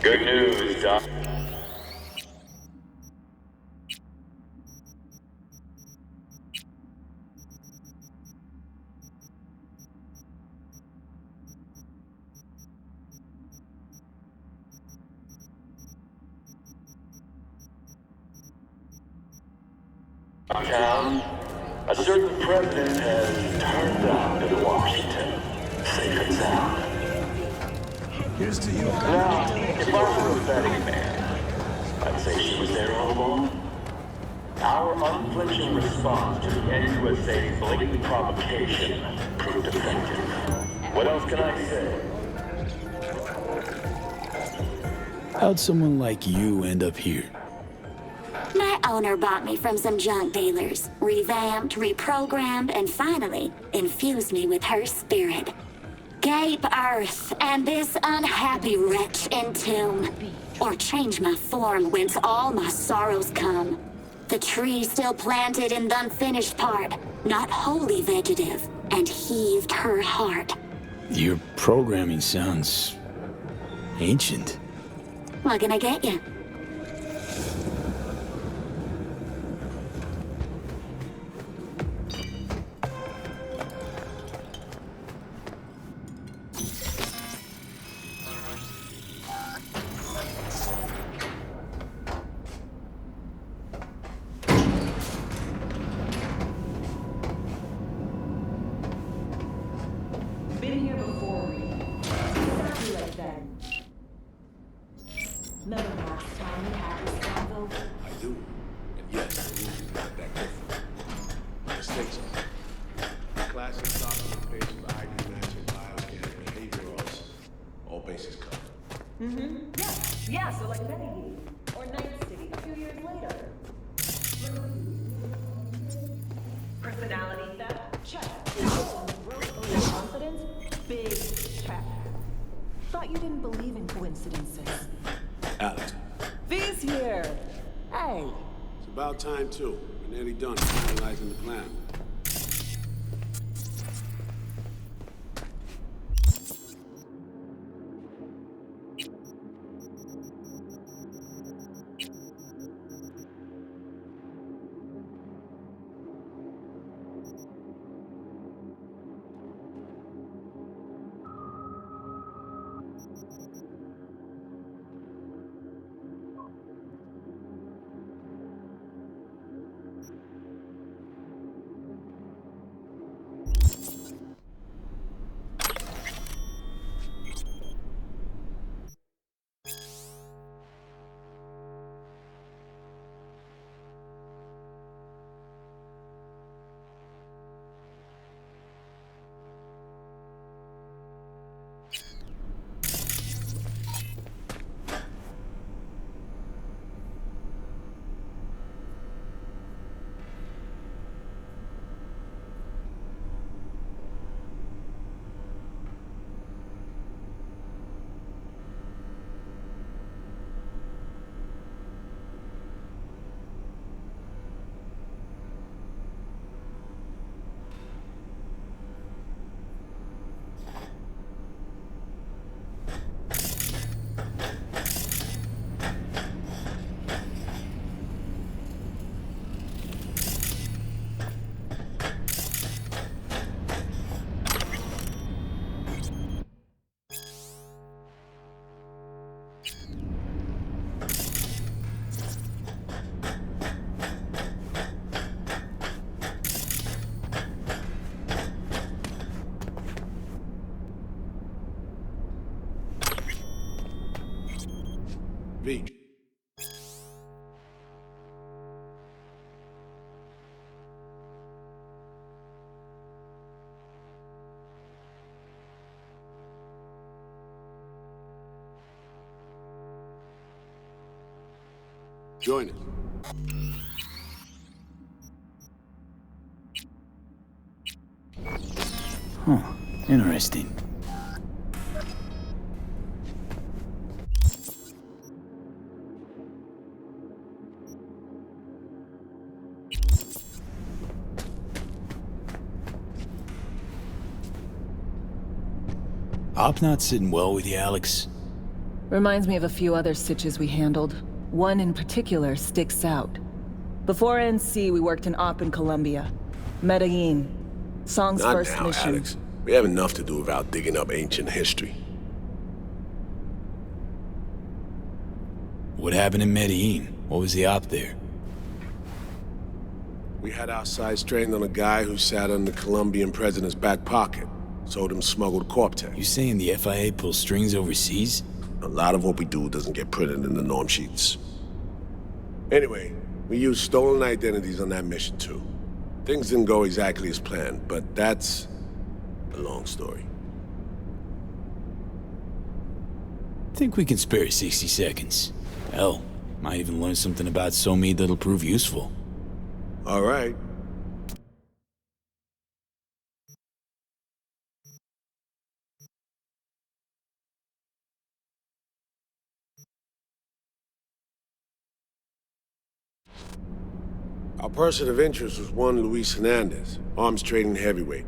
Good news, Doc. Town, a certain president has turned up in Washington, safe and sound. Here's to you. Now, if I were a betting man, I'd say she was there all along. Our unflinching response to the NUSA's blatant provocation proved effective. What else can I say? How'd someone like you end up here? My owner bought me from some junk dealers, revamped, reprogrammed, and finally infused me with her spirit. Gape Earth and this unhappy wretch entomb, or change my form whence all my sorrows come. The tree still planted in the unfinished part, not wholly vegetative, and heaved her heart. Your programming sounds ancient. What can I get you? Been here before, exactly like then. Remember last time we had this convo? I do. And yes, the rules are not that different. Mistakes are. Classic documentation, ID matching, bioscan, behaviorals, all bases covered. Yeah, so like Renegade, or Night City a few years later. Personality theft? Check. Overconfidence? Big check. Thought you didn't believe in coincidences. Alex. These here, Hey! It's about time, too. We're nearly done finalizing the plan. V. Join us. Huh. Interesting. Op not sitting well with you, Alex? Reminds me of a few other stitches we handled. One in particular sticks out. Before NC, we worked in Op in Colombia. Medellin. Song's Not first now, mission. Alex. We have enough to do without digging up ancient history. What happened in Medellin? What was the op there? We had our sights trained on a guy who sat in the Colombian president's back pocket. Sold him smuggled Corp-Tech. You saying the FIA pulls strings overseas? A lot of what we do doesn't get printed in the norm sheets. Anyway, we used stolen identities on that mission too. Things didn't go exactly as planned, but that's a long story. Think we can spare 60 seconds. Hell, might even learn something about Somi that'll prove useful. All right. Our person of interest was one Luis Hernandez, arms trading heavyweight.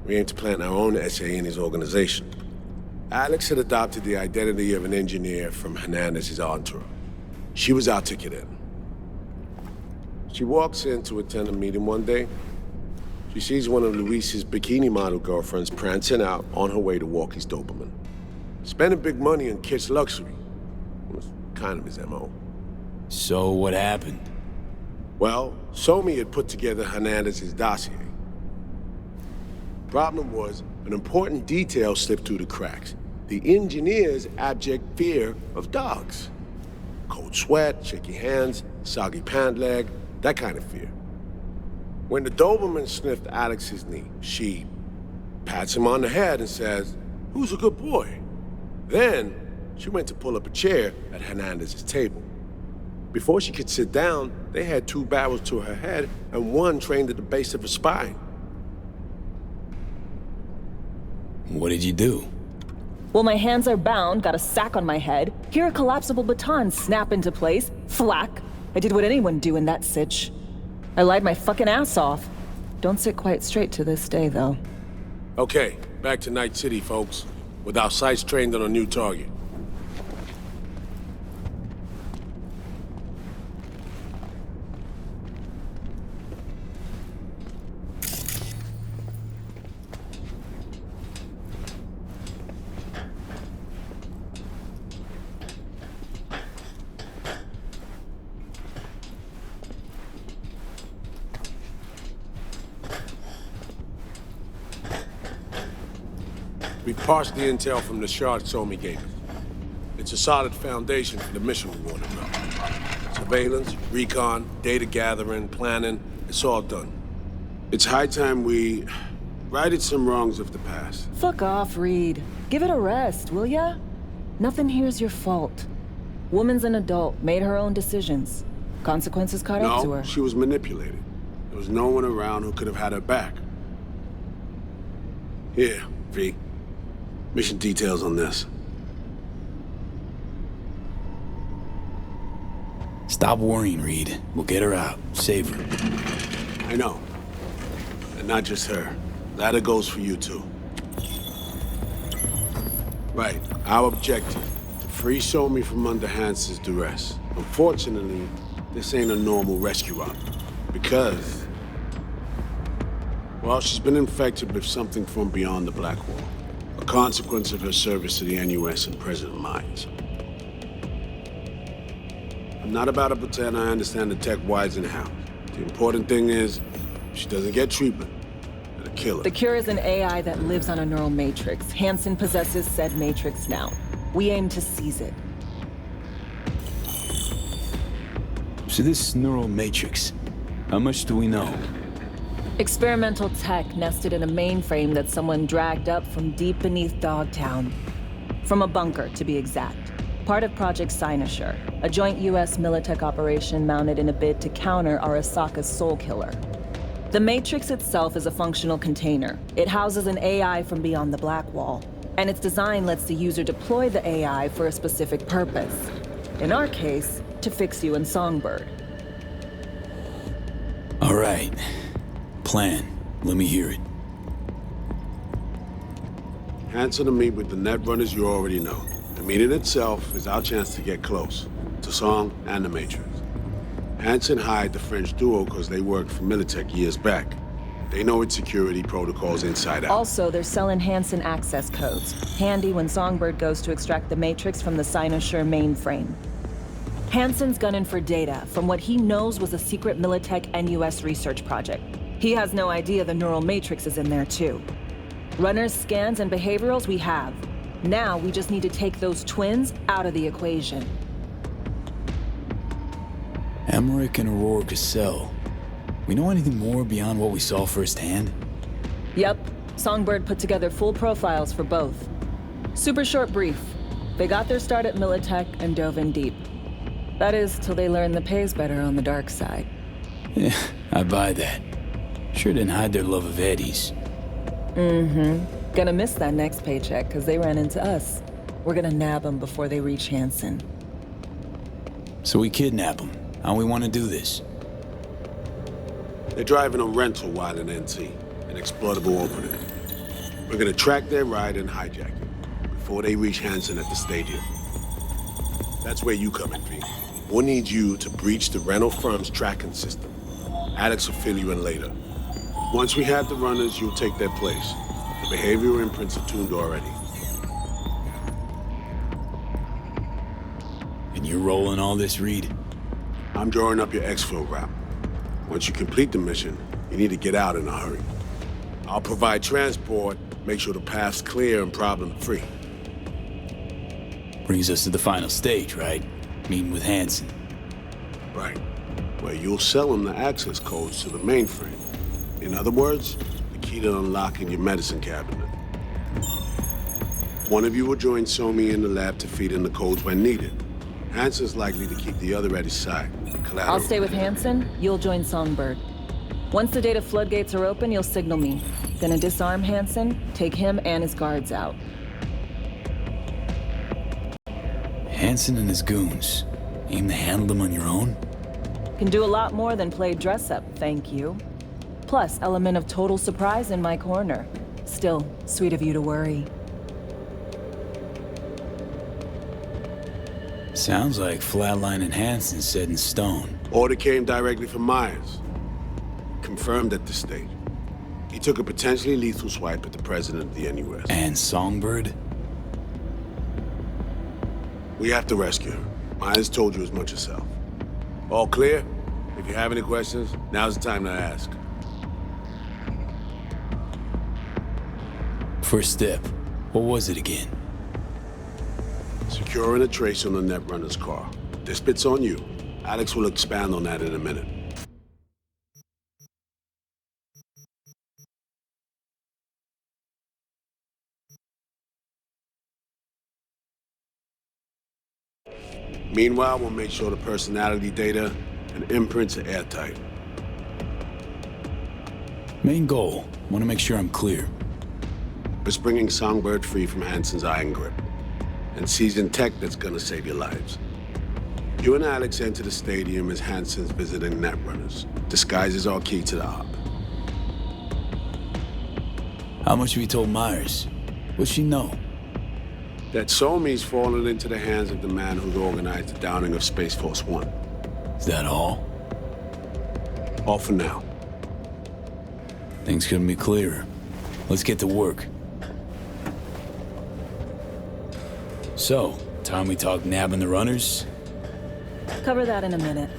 We aim to plant our own SA in his organization. Alex had adopted the identity of an engineer from Hernandez's entourage. She was our ticket in. She walks in to attend a meeting one day. She sees one of Luis's bikini model girlfriends prancing out on her way to walk his Doberman. Spending big money on kitsch luxury was kind of his MO. So what happened? Well, Somi had put together Hernandez's dossier. Problem was, an important detail slipped through the cracks. The engineer's abject fear of dogs. Cold sweat, shaky hands, soggy pant leg, that kind of fear. When the Doberman sniffed Alex's knee, she pats him on the head and says, "Who's a good boy?" Then, she went to pull up a chair at Hernandez's table. Before she could sit down, they had two barrels to her head and one trained at the base of her spine. What did you do? Well, my hands are bound, got a sack on my head, hear a collapsible baton snap into place, thwack. I did what anyone do in that sitch. I lied my fucking ass off. Don't sit quite straight to this day, though. Okay, back to Night City, folks. With our sights trained on a new target. We parsed the intel from the shard Somi gave us. It's a solid foundation for the mission we want to run. Surveillance, recon, data gathering, planning, it's all done. It's high time we righted some wrongs of the past. Fuck off, Reed. Give it a rest, will ya? Nothing here's your fault. Woman's an adult, made her own decisions. Consequences caught up to her. No, she was manipulated. There was no one around who could have had her back. Here, V. Mission details on this. Stop worrying, Reed. We'll get her out. Save her. I know. And not just her. That goes for you, too. Right. Our objective. To free Somi from under Hansen's duress. Unfortunately, this ain't a normal rescue op. Because... well, she's been infected with something from beyond the Black Wall. A consequence of her service to the NUS and President Mines. I'm not about to pretend I understand the tech whys and hows. The important thing is, if she doesn't get treatment, it'll kill her. The cure is an AI that lives on a neural matrix. Hansen possesses said matrix now. We aim to seize it. So this neural matrix, how much do we know? Experimental tech nested in a mainframe that someone dragged up from deep beneath Dogtown. From a bunker, to be exact. Part of Project Cynosure, a joint US Militech operation mounted in a bid to counter Arasaka's Soul Killer. The Matrix itself is a functional container. It houses an AI from beyond the Black Wall, and its design lets the user deploy the AI for a specific purpose. In our case, to fix you and Songbird. All right. Plan. Let me hear it. Hansen to meet with the net runners you already know. The meeting itself is our chance to get close. To Song and the Matrix. Hansen hired the French duo because they worked for Militech years back. They know its security protocols inside out. Also, they're selling Hansen access codes. Handy when Songbird goes to extract the Matrix from the Cynosure mainframe. Hansen's gunning for data from what he knows was a secret Militech NUS research project. He has no idea the neural matrix is in there too. Runners, scans, and behaviorals we have. Now we just need to take those twins out of the equation. Emmerich and Aurora Cassell. We know anything more beyond what we saw firsthand? Yep. Songbird put together full profiles for both. Super short brief. They got their start at Militech and dove in deep. That is, till they learned the pay's better on the dark side. Yeah, I buy that. Sure didn't hide their love of Eddie's. Mm-hmm. Gonna miss that next paycheck, because they ran into us. We're gonna nab them before they reach Hansen. So we kidnap them. How we want to do this? They're driving a rental while in NT, an exploitable opening. We're gonna track their ride and hijack it before they reach Hansen at the stadium. That's where you come in, V. We'll need you to breach the rental firm's tracking system. Alex will fill you in later. Once we have the runners, you'll take their place. The behavioral imprints are tuned already. And you're rolling all this, Reed? I'm drawing up your exfil route. Once you complete the mission, you need to get out in a hurry. I'll provide transport, make sure the path's clear and problem-free. Brings us to the final stage, right? Meeting with Hansen. Right. Where you'll sell him the access codes to the mainframe. In other words, the key to unlocking your medicine cabinet. One of you will join Somi in the lab to feed in the codes when needed. Hansen's likely to keep the other at his side. I'll stay with Hansen, you'll join Songbird. Once the data floodgates are open, you'll signal me. Gonna disarm Hansen, take him and his guards out. Hansen and his goons. Aim to handle them on your own? Can do a lot more than play dress-up, thank you. Plus, element of total surprise in my corner. Still, sweet of you to worry. Sounds like Flatline and Hansen set in stone. Order came directly from Myers. Confirmed at this stage. He took a potentially lethal swipe at the president of the NUS. And Songbird? We have to rescue her. Myers told you as much herself. All clear? If you have any questions, now's the time to ask. First step. What was it again? Securing a trace on the Netrunner's car. This bit's on you. Alex will expand on that in a minute. Meanwhile, we'll make sure the personality data and imprints are airtight. Main goal. Want to make sure I'm clear. It's bringing Songbird free from Hansen's iron grip. And seizing tech that's gonna save your lives. You and Alex enter the stadium as Hansen's visiting Netrunners. Disguise is our key to the op. How much have you told Myers? What's she know? That Somi's fallen into the hands of the man who organized the downing of Space Force One. Is that all? All for now. Things couldn't be clearer. Let's get to work. So, time we talk nabbing the runners? Cover that in a minute.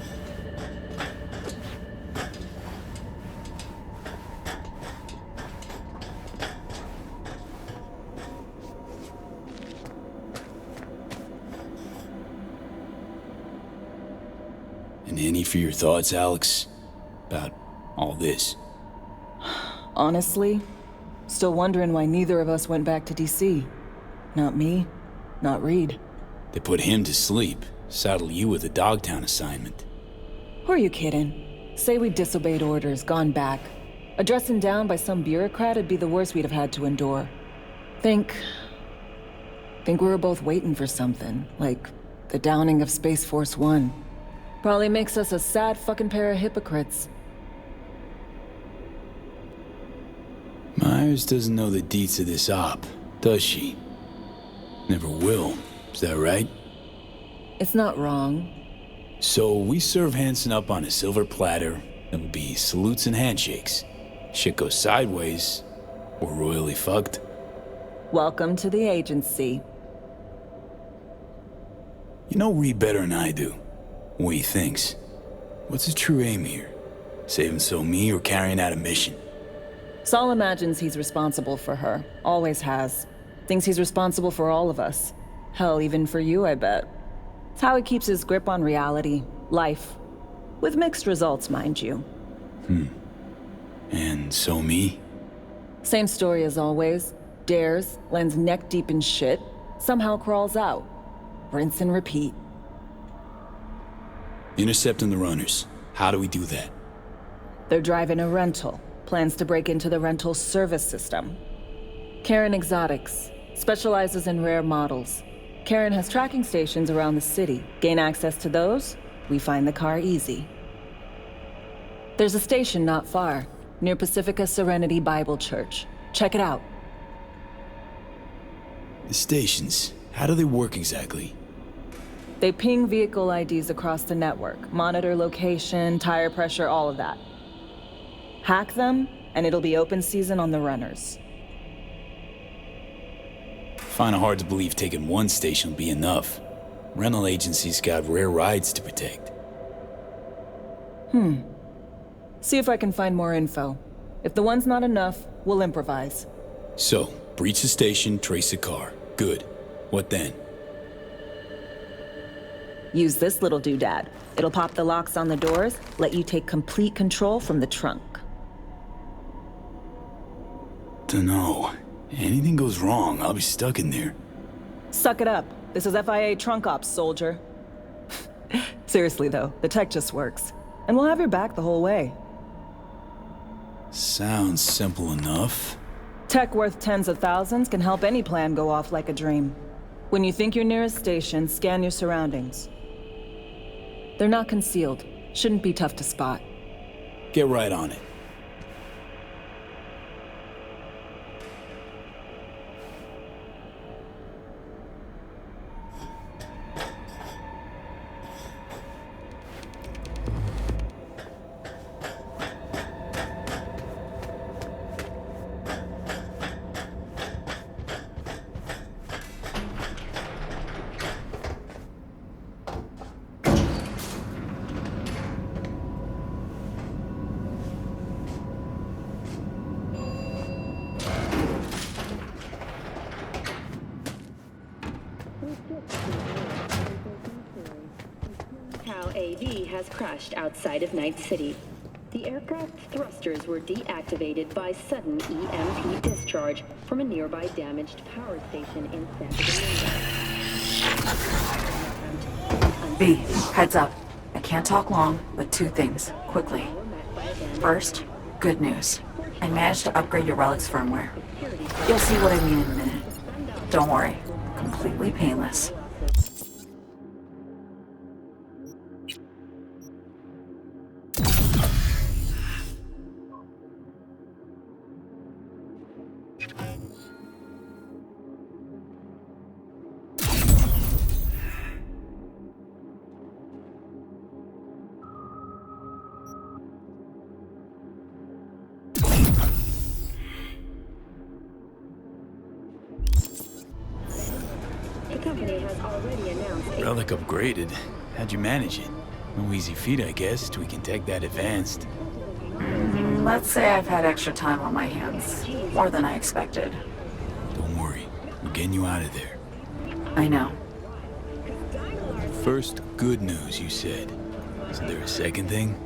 And any for your thoughts, Alex? About all this? Honestly, still wondering why neither of us went back to DC. Not me, not Reed. They put him to sleep. Saddle you with a Dogtown assignment. Who are you kidding? Say we disobeyed orders, gone back. A dressing down by some bureaucrat would be the worst we'd have had to endure. Think we were both waiting for something, like the downing of Space Force One. Probably makes us a sad fucking pair of hypocrites. Myers doesn't know the deets of this op, does she? Never will. Is that right? It's not wrong. So we serve Hansen up on a silver platter. It'll be salutes and handshakes. Shit goes sideways, we're royally fucked. Welcome to the agency. You know Reed better than I do. What he thinks. What's his true aim here? Saving me or carrying out a mission? Saul imagines he's responsible for her. Always has. Thinks he's responsible for all of us. Hell, even for you, I bet. It's how he keeps his grip on reality, life. With mixed results, mind you. And me? Same story as always. Dares, lands neck deep in shit, somehow crawls out. Rinse and repeat. Intercepting the runners. How do we do that? They're driving a rental. Plans to break into the rental service system. Karen Exotics. Specializes in rare models. Karen has tracking stations around the city. Gain access to those, we find the car easy. There's a station not far, near Pacifica Serenity Bible Church. Check it out. The stations, how do they work exactly? They ping vehicle IDs across the network, monitor location, tire pressure, all of that. Hack them, and it'll be open season on the runners. Find it hard to believe taking one station will be enough. Rental agencies got rare rides to protect. See if I can find more info. If the one's not enough, we'll improvise. So, breach the station, trace the car. Good. What then? Use this little doodad. It'll pop the locks on the doors, let you take complete control from the trunk. Dunno. Anything goes wrong, I'll be stuck in there. Suck it up. This is FIA trunk ops, soldier. Seriously though, the tech just works. And we'll have your back the whole way. Sounds simple enough. Tech worth tens of thousands can help any plan go off like a dream. When you think you're near a station, scan your surroundings. They're not concealed. Shouldn't be tough to spot. Get right on it. Tau AV has crashed outside of Night City. The aircraft thrusters were deactivated by sudden EMP discharge from a nearby damaged power station in San Domingo. B, heads up. I can't talk long, but two things, quickly. First, good news. I managed to upgrade your relic's firmware. You'll see what I mean in a minute. Don't worry, completely painless. The company has already announced a Relic upgraded. How'd you manage it? No easy feat, I guess, tweaking tech that advanced. Let's say I've had extra time on my hands. More than I expected. Don't worry, we're getting you out of there. I know. First, good news, you said. Is there a second thing?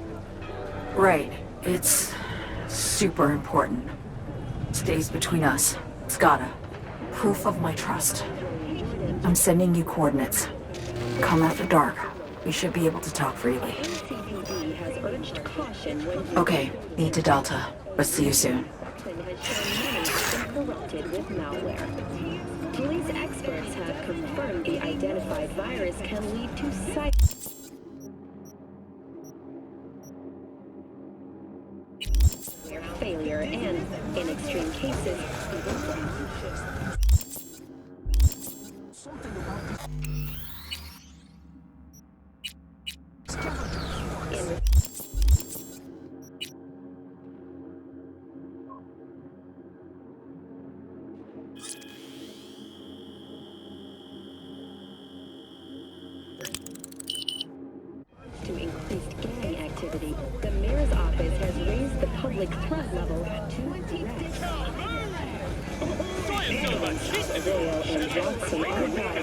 Right. It's super important. Stays between us. It's gotta. Proof of my trust. I'm sending you coordinates. Come after dark. We should be able to talk freely. CPD has urged caution when Okay, need to Delta, but see you soon. has shown many corrupted with malware. Police experts have confirmed the identified virus can lead to failure and, in extreme cases, to increased gang activity. The mayor's office has raised the public threat level to Vale and Johnson are not.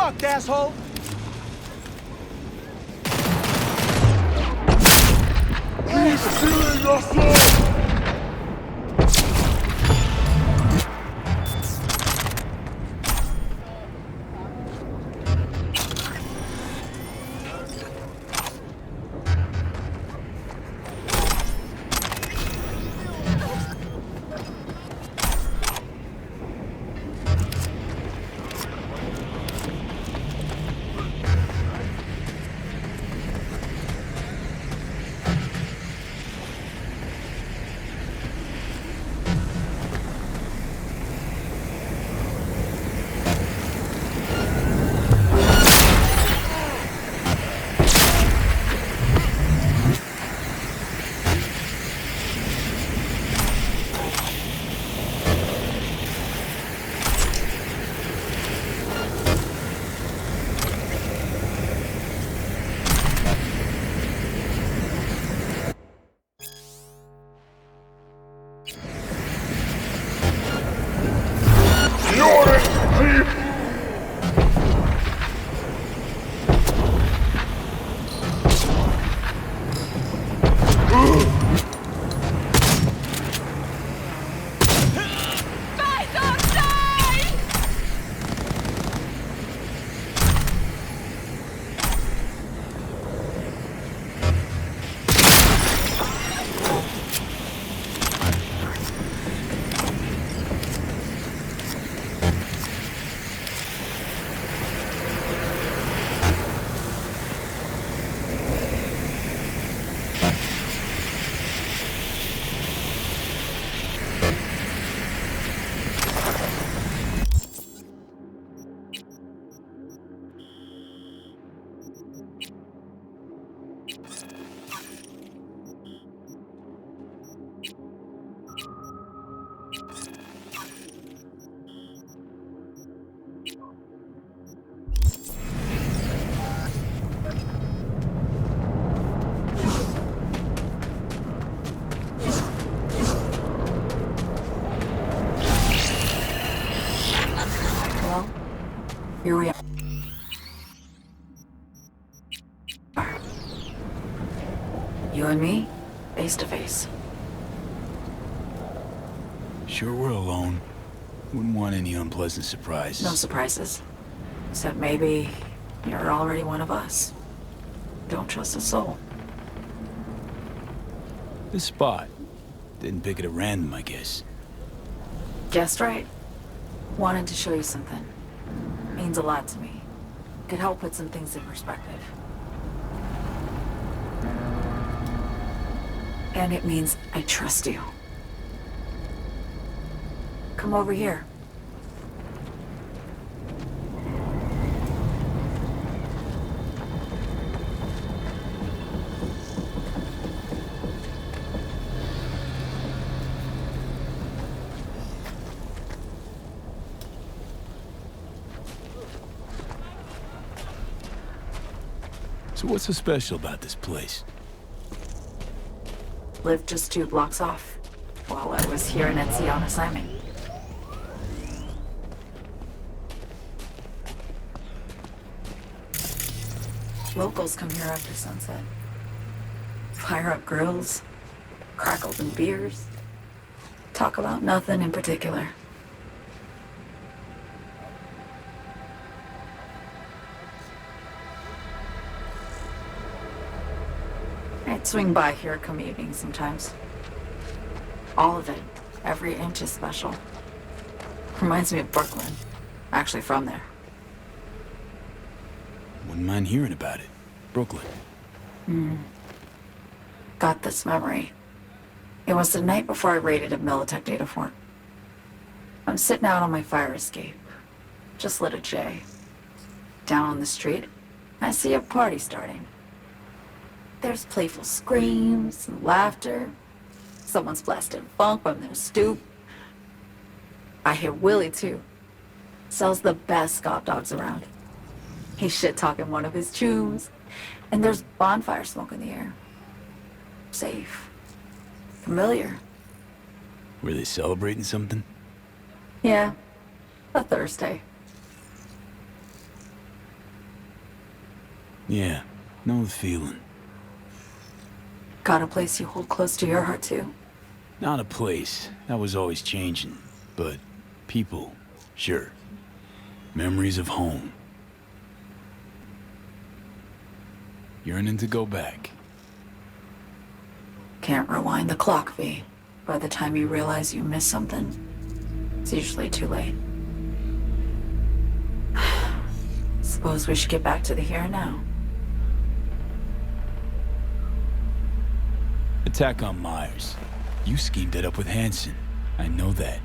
fucked, asshole! He's killing us all! Here we are. You and me, face to face. Sure we're alone. Wouldn't want any unpleasant surprises. No surprises. Except maybe you're already one of us. Don't trust a soul. This spot. Didn't pick it at random, I guess. Guessed right. Wanted to show you something. Means a lot to me. Could help put some things in perspective. And it means I trust you. Come over here. So what's so special about this place? Lived just 2 blocks off while I was here in Etsy on assignment. Locals come here after sunset. Fire up grills, crack open beers, talk about nothing in particular. I'd swing by here come evening sometimes. All of it, every inch is special. Reminds me of Brooklyn. Actually from there. Wouldn't mind hearing about it. Brooklyn. Got this memory. It was the night before I raided a Militech data fort. I'm sitting out on my fire escape. Just lit a J. Down on the street, I see a party starting. There's playful screams and laughter. Someone's blasting funk from their stoop. I hear Willie, too. Sells the best Scott dogs around. He's shit-talking one of his tunes, and there's bonfire smoke in the air. Safe. Familiar. Were they celebrating something? Yeah. A Thursday. Yeah, know the feeling. Got a place you hold close to your heart, too? Not a place. That was always changing. But people, sure. Memories of home. Yearning to go back. Can't rewind the clock, V. By the time you realize you missed something, it's usually too late. Suppose we should get back to the here and now. Attack on Myers. You schemed it up with Hansen. I know that.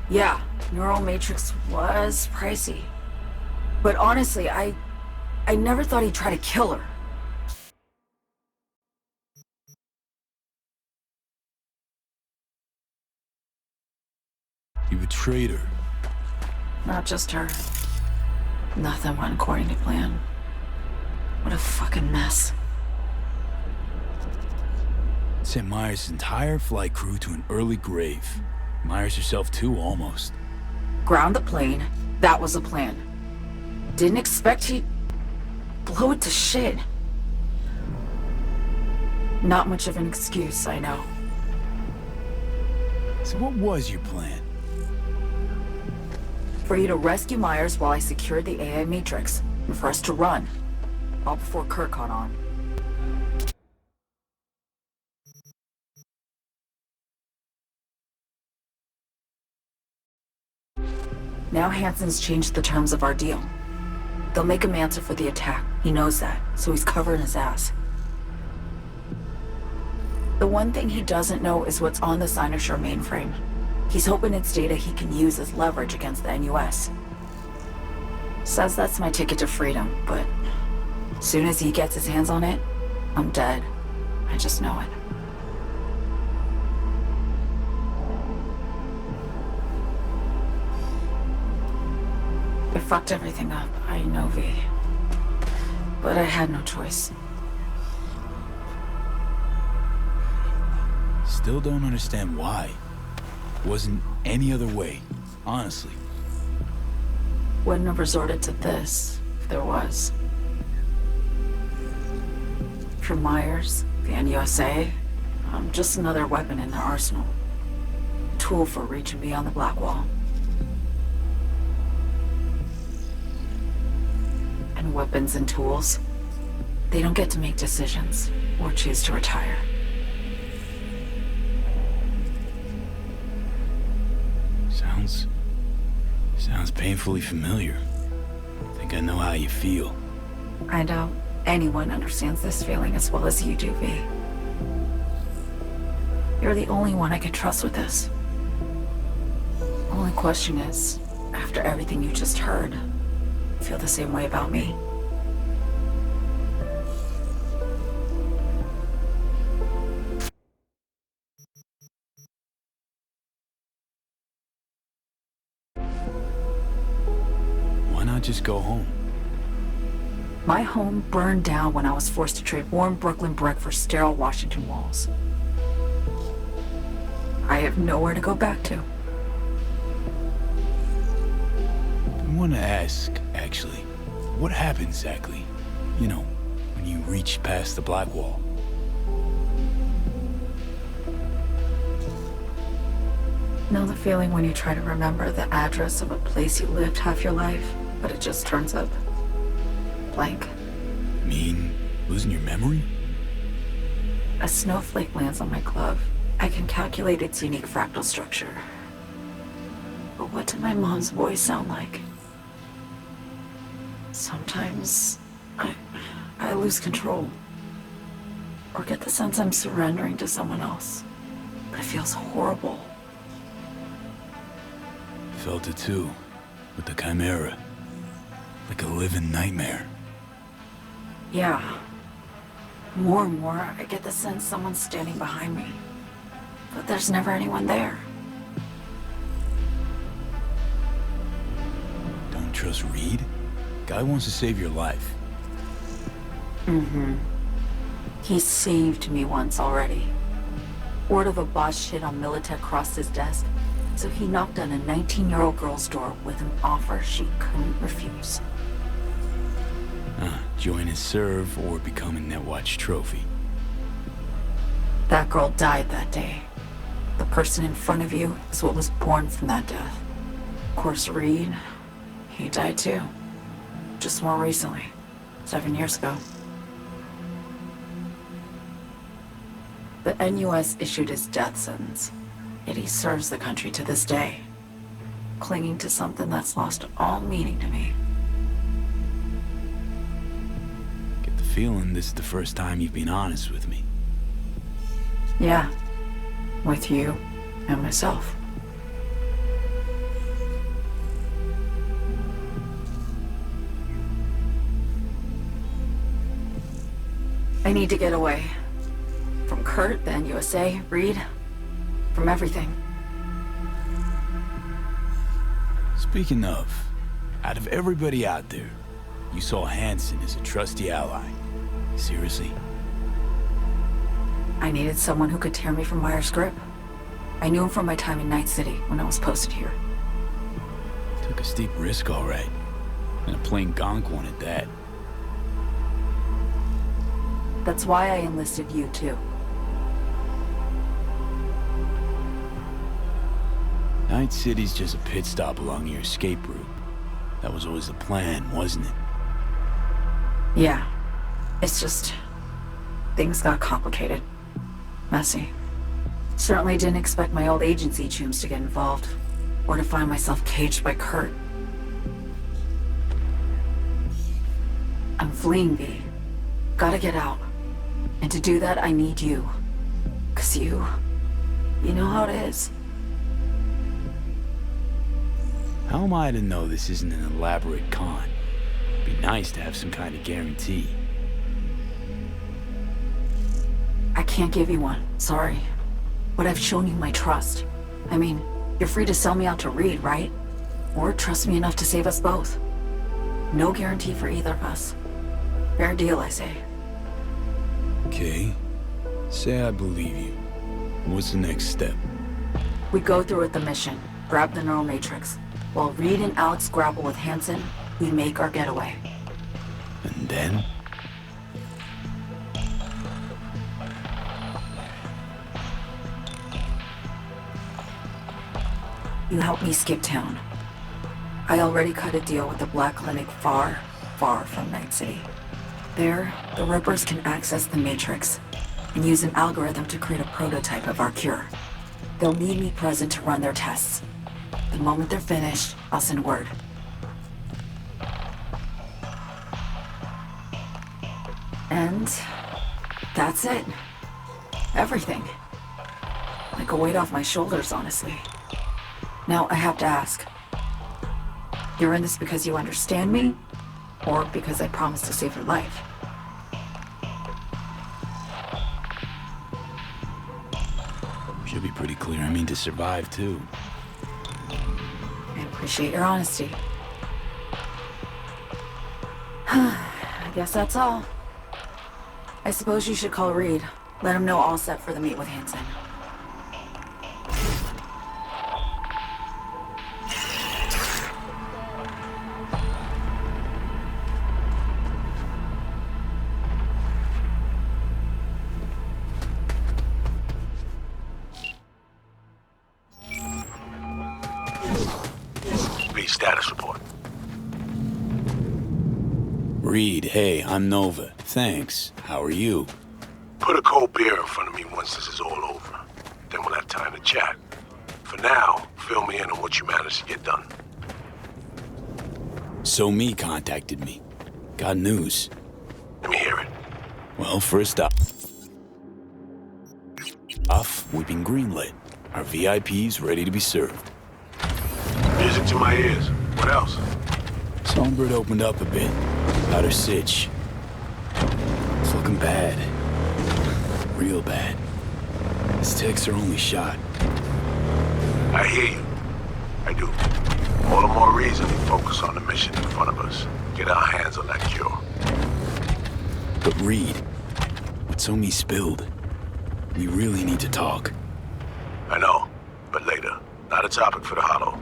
Yeah, Neural Matrix was pricey. But honestly, I never thought he'd try to kill her. You betrayed her. Not just her. Nothing went according to plan. What a fucking mess. Sent Myers' entire flight crew to an early grave. Myers herself too, almost. Ground the plane. That was the plan. Didn't expect he'd blow it to shit. Not much of an excuse, I know. So what was your plan? For you to rescue Myers while I secured the AI Matrix, and for us to run. All before Kirk caught on. Now Hansen's changed the terms of our deal. They'll make him answer for the attack. He knows that, so he's covering his ass. The one thing he doesn't know is what's on the Cynosure mainframe. He's hoping it's data he can use as leverage against the NUS. Says that's my ticket to freedom, but as soon as he gets his hands on it, I'm dead. I just know it. I fucked everything up, I know, V. But I had no choice. Still don't understand why. Wasn't any other way, honestly. Wouldn't have resorted to this, if there was. For Myers, the NUSA, I'm just another weapon in their arsenal. A tool for reaching beyond the Black Wall. And weapons and tools, they don't get to make decisions or choose to retire. Sounds painfully familiar. I think I know how you feel. I doubt anyone understands this feeling as well as you do, V. You're the only one I can trust with this. Only question is, after everything you just heard, you feel the same way about me? Why not just go home? My home burned down when I was forced to trade warm Brooklyn brick for sterile Washington walls. I have nowhere to go back to. I want to ask, actually, what happened exactly? You know, when you reached past the Black Wall. Know the feeling when you try to remember the address of a place you lived half your life, but it just turns up blank? Mean losing your memory? A snowflake lands on my glove. I can calculate its unique fractal structure. But what did my mom's voice sound like? Sometimes I lose control. Or get the sense I'm surrendering to someone else. But it feels horrible. Felt it too, with the Chimera. Like a living nightmare. Yeah. More and more, I get the sense someone's standing behind me. But there's never anyone there. Don't trust Reed? Guy wants to save your life. Mm-hmm. He saved me once already. Word of a boss shit on Militech crossed his desk, so he knocked on a 19-year-old girl's door with an offer she couldn't refuse. Join and serve or become a Netwatch trophy. That girl died that day. The person in front of you is what was born from that death. Of course, Reed, he died too. Just more recently. 7 years ago. The NUS issued his death sentence, yet he serves the country to this day, clinging to something that's lost all meaning to me. Get the feeling this is the first time you've been honest with me. Yeah, with you and myself. I need to get away. From Kurt, the NUSA, Reed, from everything. Speaking of, out of everybody out there, you saw Hansen as a trusty ally. Seriously? I needed someone who could tear me from Myers' grip. I knew him from my time in Night City when I was posted here. Took a steep risk, all right. And a plain gonk one at that. That's why I enlisted you, too. Night City's just a pit stop along your escape route. That was always the plan, wasn't it? Yeah. It's just... things got complicated. Messy. Certainly didn't expect my old agency chooms to get involved. Or to find myself caged by Kurt. I'm fleeing, V. Gotta get out. And to do that, I need you. 'Cause you know how it is. How am I to know this isn't an elaborate con? It'd be nice to have some kind of guarantee. I can't give you one, sorry. But I've shown you my trust. I mean, you're free to sell me out to Reed, right? Or trust me enough to save us both. No guarantee for either of us. Fair deal, I say. Okay. Say I believe you. What's the next step? We go through with the mission, grab the neural matrix. While Reed and Alex grapple with Hansen, we make our getaway. And then? You help me skip town. I already cut a deal with the Black Clinic far, far from Night City. There, the Rippers can access the Matrix and use an algorithm to create a prototype of our cure. They'll need me present to run their tests. The moment they're finished, I'll send word. And that's it. Everything. Like a weight off my shoulders, honestly. Now, I have to ask. You're in this because you understand me? Or because I promised to save your life? Should be pretty clear. I mean to survive, too. I appreciate your honesty. I guess that's all. I suppose you should call Reed. Let him know all set for the meet with Hansen. Status report. Reed, hey, I'm Nova. Thanks. How are you? Put a cold beer in front of me once this is all over. Then we'll have time to chat. For now, fill me in on what you managed to get done. So Me contacted me. Got news. Let me hear it. Well, first up, we've been greenlit. Our VIP's ready to be served. Music to my ears. What else? Songbird opened up a bit about her sitch. It's looking bad. Real bad. This tech's her only shot. I hear you. I do. All the more reason to focus on the mission in front of us. Get our hands on that cure. But Reed, what So Me spilled, we really need to talk. I know, but later. Not a topic for the Hollow.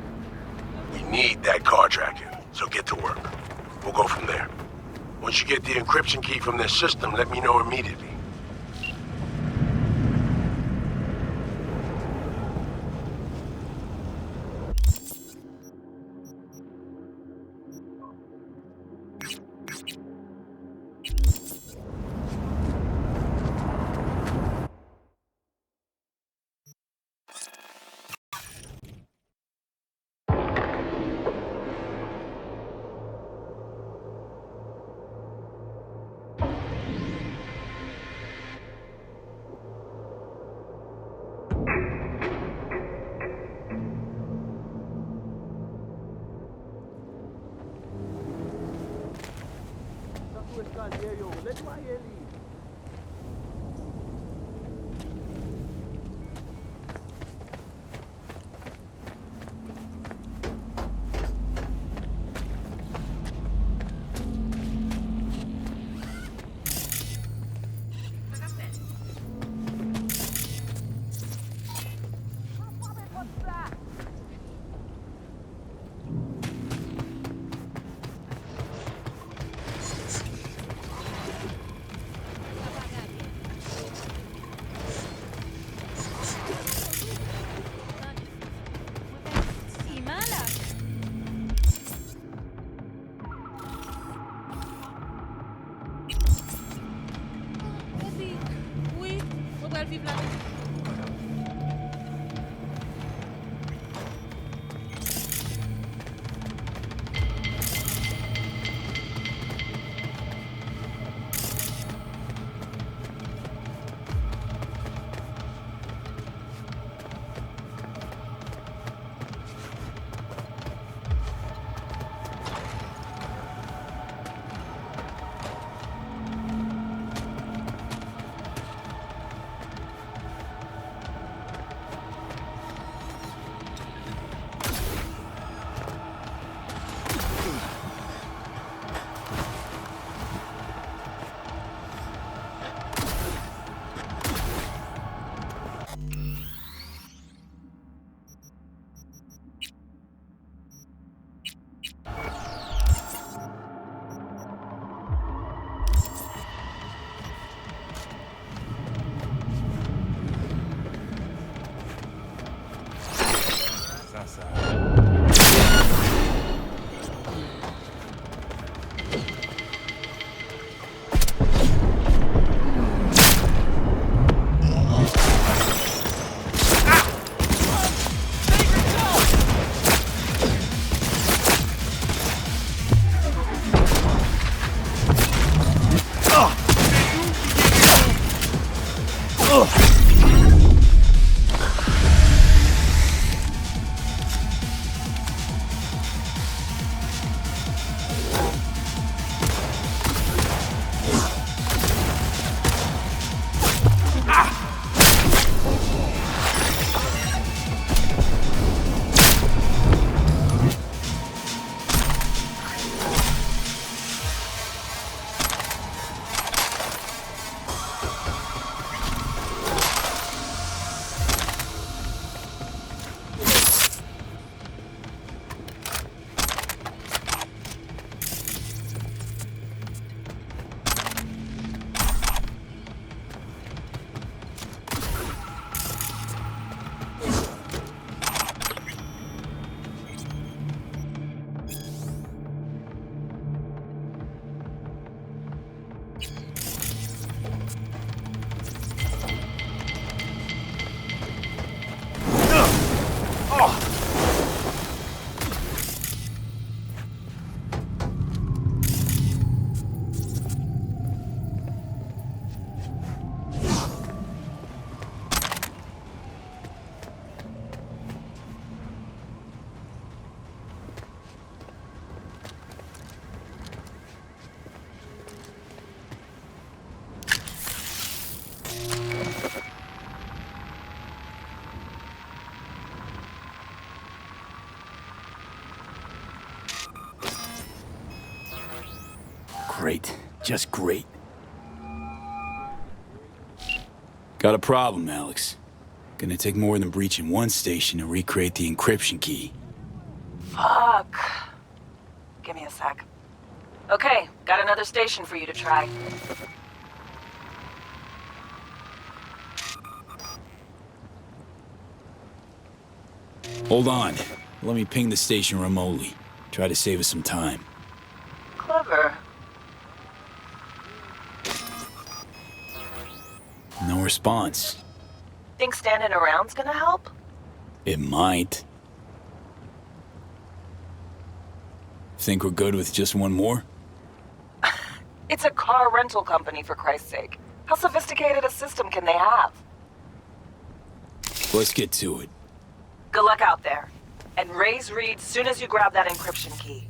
We need that car tracking, so get to work. We'll go from there. Once you get the encryption key from their system, let me know immediately. Great. Just great. Got a problem, Alex. Gonna take more than breaching one station to recreate the encryption key. Fuck. Give me a sec. Okay, got another station for you to try. Hold on. Let me ping the station remotely. Try to save us some time. Clever. No response. Think standing around's gonna help? It might. Think we're good with just one more? It's a car rental company, for Christ's sake. How sophisticated a system can they have? Let's get to it. Good luck out there. And raise Reed soon as you grab that encryption key.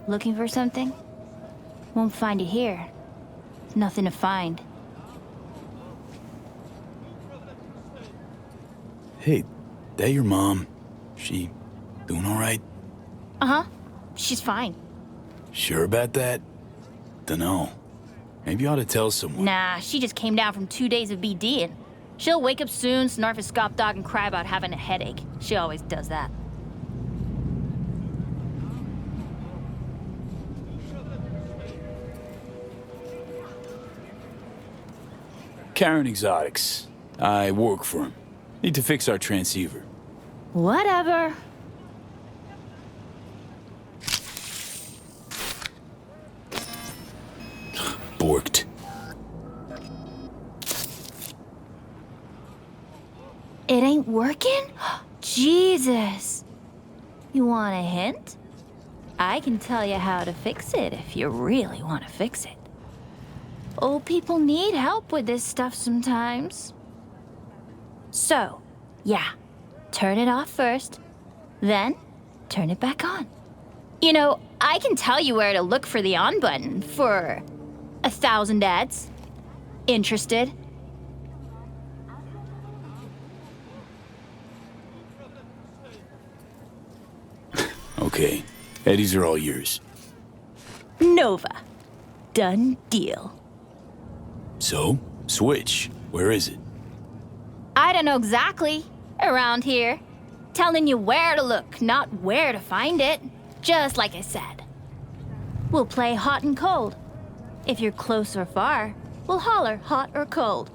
Looking for something? Won't find it here. Nothing to find. Hey, that your mom? She doing all right? Uh-huh. She's fine. Sure about that? Dunno. Maybe you ought to tell someone. Nah, she just came down from 2 days of BDing. She'll wake up soon, snarf a scop dog, and cry about having a headache. She always does that. Karen Exotics. I work for him. Need to fix our transceiver. Whatever. Borked. It ain't working? Jesus. You want a hint? I can tell you how to fix it if you really want to fix it. Old people need help with this stuff sometimes. So, yeah, turn it off first, then turn it back on. You know, I can tell you where to look for the on button for 1,000 ads. Interested? Okay, Eddies are all yours. Nova. Done deal. So, switch. Where is it? I don't know exactly. Around here. Telling you where to look, not where to find it. Just like I said. We'll play hot and cold. If you're close or far, we'll holler hot or cold.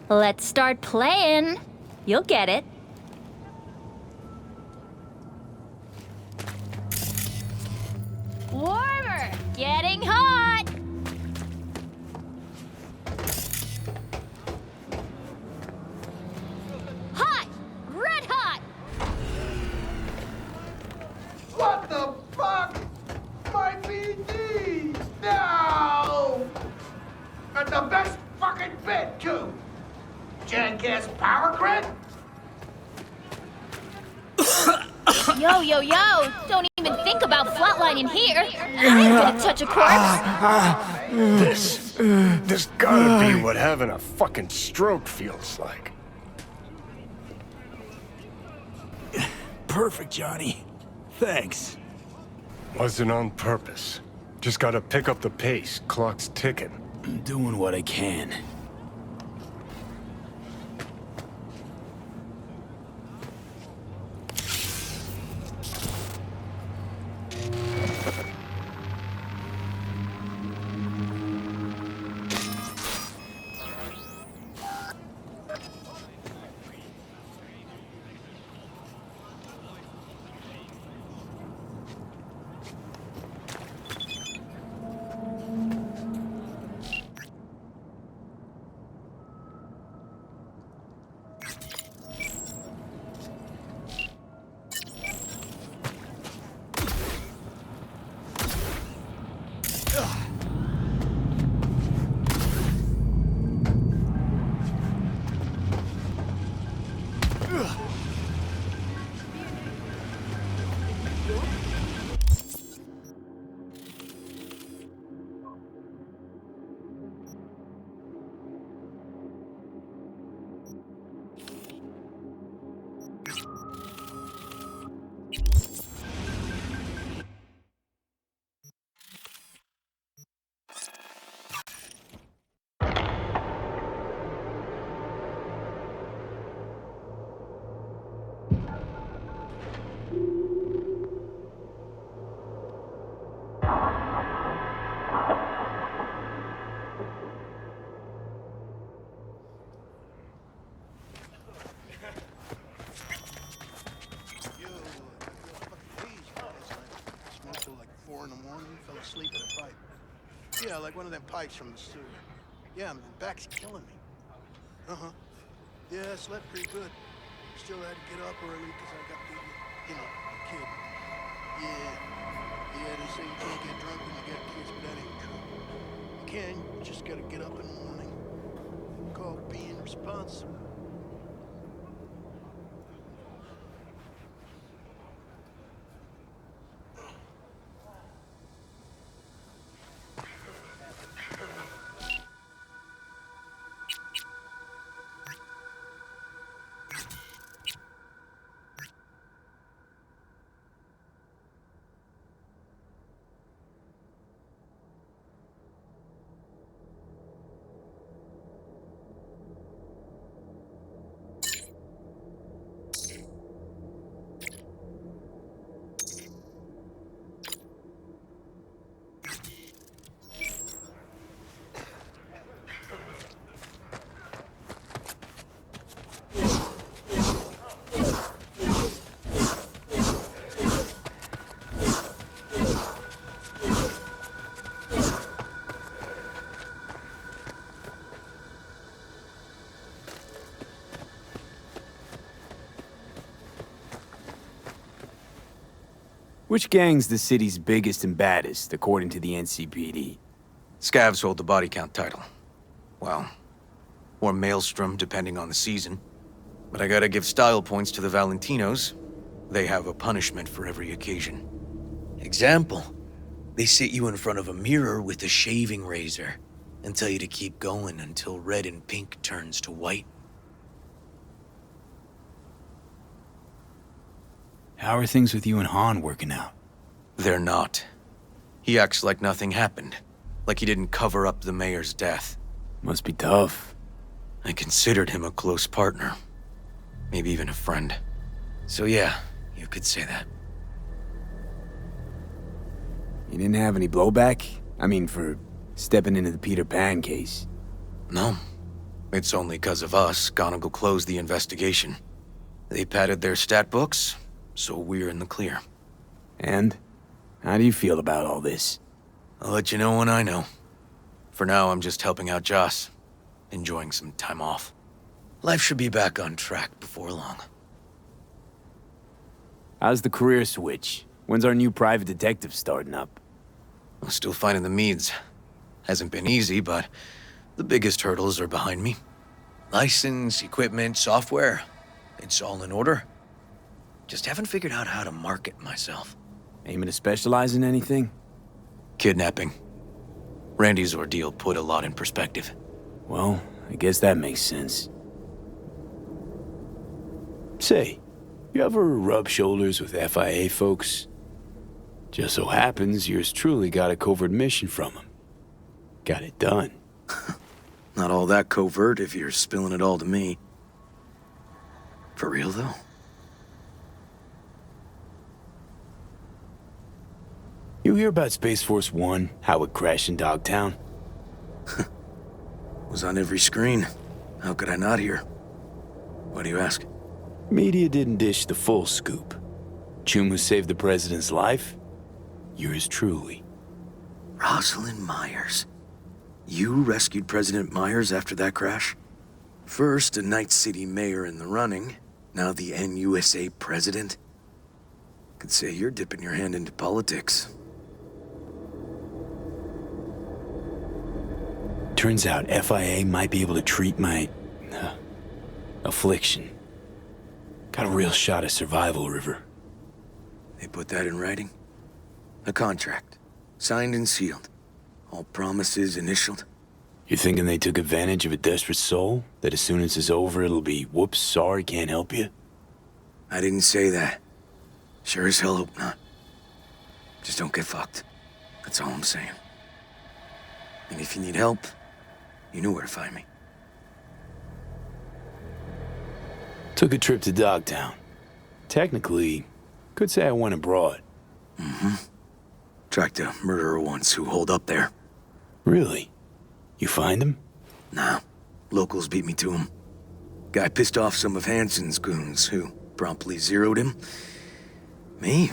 Let's start playing. You'll get it. Warmer! Getting hot! And the best fucking bit, too. Jackass power grid? Yo, yo, yo! Don't even think about flatlining here. I ain't gonna touch a corpse. This gotta be what having a fucking stroke feels like. Perfect, Johnny. Thanks. Wasn't on purpose. Just gotta pick up the pace. Clock's ticking. I'm doing what I can. Yeah, like one of them pipes from the sewer. Yeah, my back's killing me. Uh-huh. Yeah, I slept pretty good. Still had to get up early because I got the, a kid. Yeah, they say you can't get drunk when you got kids, but that ain't true. You can, you just gotta get up in the morning. Called being responsible. Which gang's the city's biggest and baddest, according to the NCPD? Scavs hold the body count title. Well, or Maelstrom, depending on the season. But I gotta give style points to the Valentinos. They have a punishment for every occasion. Example, they sit you in front of a mirror with a shaving razor and tell you to keep going until red and pink turns to white. How are things with you and Han working out? They're not. He acts like nothing happened. Like he didn't cover up the mayor's death. Must be tough. I considered him a close partner. Maybe even a friend. So yeah, you could say that. You didn't have any blowback? I mean, for stepping into the Peter Pan case. No. It's only 'cause of us Gonigal closed the investigation. They padded their stat books, so we're in the clear. And? How do you feel about all this? I'll let you know when I know. For now, I'm just helping out Joss. Enjoying some time off. Life should be back on track before long. How's the career switch? When's our new private detective starting up? I'm still finding the meads. Hasn't been easy, but The biggest hurdles are behind me. License, equipment, software. It's all in order. Just haven't figured out how to market myself. Aiming to specialize in anything? Kidnapping. Randy's ordeal put a lot in perspective. Well, I guess that makes sense. Say, you ever rub shoulders with FIA folks? Just so happens yours truly got a covert mission from them. Got it done. Not all that covert if you're spilling it all to me. For real, though? You hear about Space Force 1, how it crashed in Dogtown? Was on every screen. How could I not hear? Why do you ask? Media didn't dish the full scoop. Chumu saved the president's life. Yours truly. Rosalind Myers. You rescued President Myers after that crash? First, a Night City mayor in the running. Now the NUSA president. Could say you're dipping your hand into politics. Turns out FIA might be able to treat my... affliction. Got a real shot at survival, River. They put that in writing? A contract. Signed and sealed. All promises initialed. You thinking they took advantage of a desperate soul? That as soon as it's over, it'll be, whoops, sorry, can't help you? I didn't say that. Sure as hell hope not. Just don't get fucked. That's all I'm saying. And if you need help, you know where to find me. Took a trip to Dogtown. Technically, could say I went abroad. Mm-hmm. Tracked a murderer once who holed up there. Really? You find him? Nah. Locals beat me to him. Guy pissed off some of Hansen's goons, who promptly zeroed him. Me?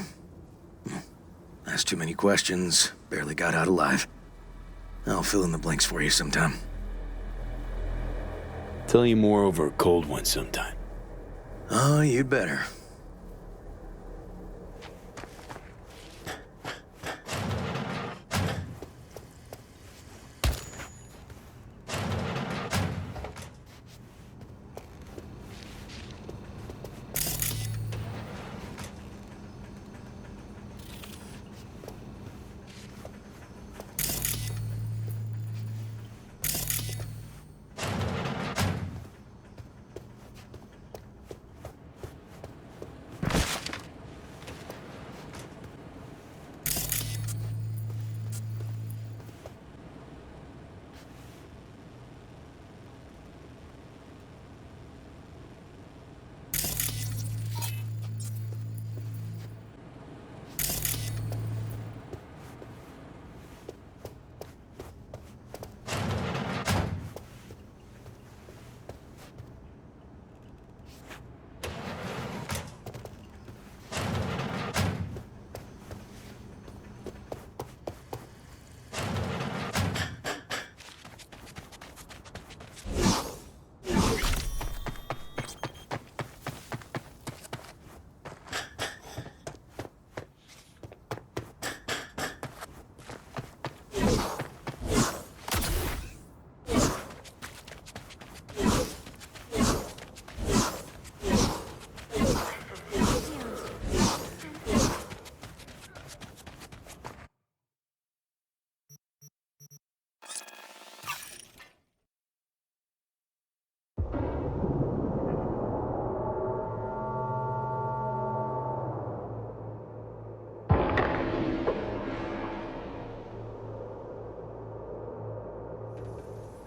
Asked too many questions, barely got out alive. I'll fill in the blanks for you sometime. Tell you more over a cold one sometime. Oh, you'd better.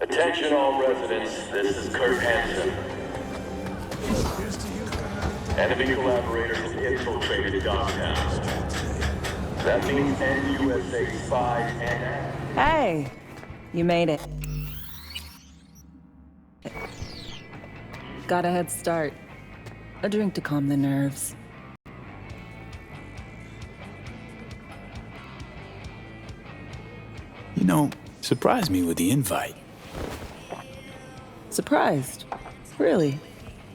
Attention all residents, this is Kurt Hansen. Enemy collaborators have infiltrated Dogtown. That means NUSA spies and... Hey, you made it. Got a head start. A drink to calm the nerves. You know, surprised me with the invite. Surprised? Really?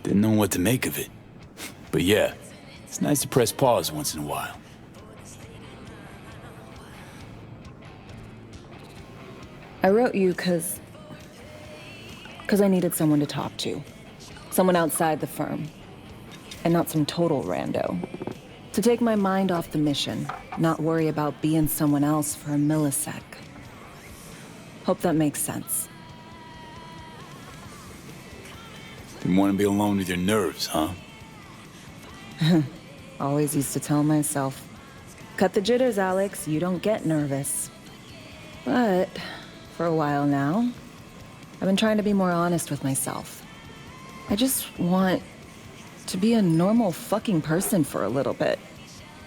Didn't know what to make of it. But yeah, it's nice to press pause once in a while. I wrote you 'cause Because I needed someone to talk to. Someone outside the firm. And not some total rando. To take my mind off the mission, not worry about being someone else for a millisec. Hope that makes sense. Didn't want to be alone with your nerves, huh? Always used to tell myself, cut the jitters, Alex, you don't get nervous. But, for a while now, I've been trying to be more honest with myself. I just want to be a normal fucking person for a little bit.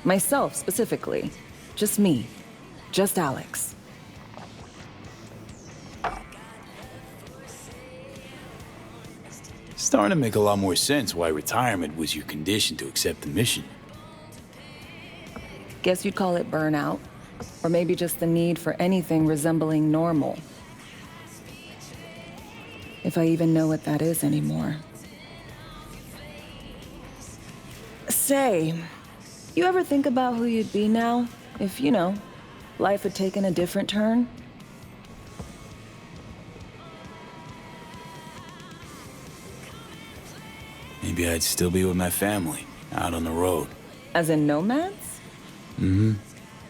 Myself, specifically. Just me. Just Alex. Starting to make a lot more sense why retirement was your condition to accept the mission. Guess you'd call it burnout. Or maybe just the need for anything resembling normal. If I even know what that is anymore. Say, you ever think about who you'd be now? If, life had taken a different turn? Maybe I'd still be with my family, out on the road. As in nomads? Mm-hmm.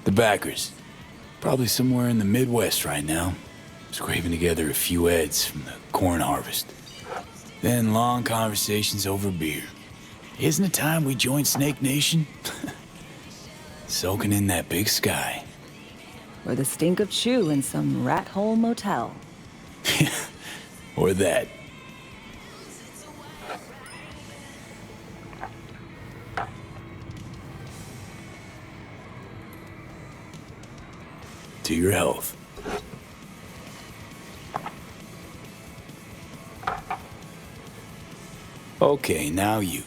The backers. Probably somewhere in the Midwest right now. Scraping together a few heads from the corn harvest. Then long conversations over beer. Isn't it time we joined Snake Nation? Soaking in that big sky. Or the stink of chew in some rat hole motel. Or that. To your health. Okay, now you.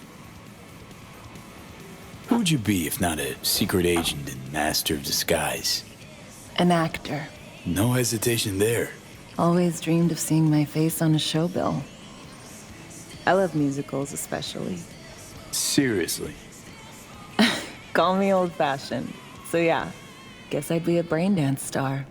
Who'd you be if not a secret agent and master of disguise? An actor. No hesitation there. Always dreamed of seeing my face on a show bill. I love musicals especially. Seriously? Call me old-fashioned. So yeah, guess I'd be a braindance star.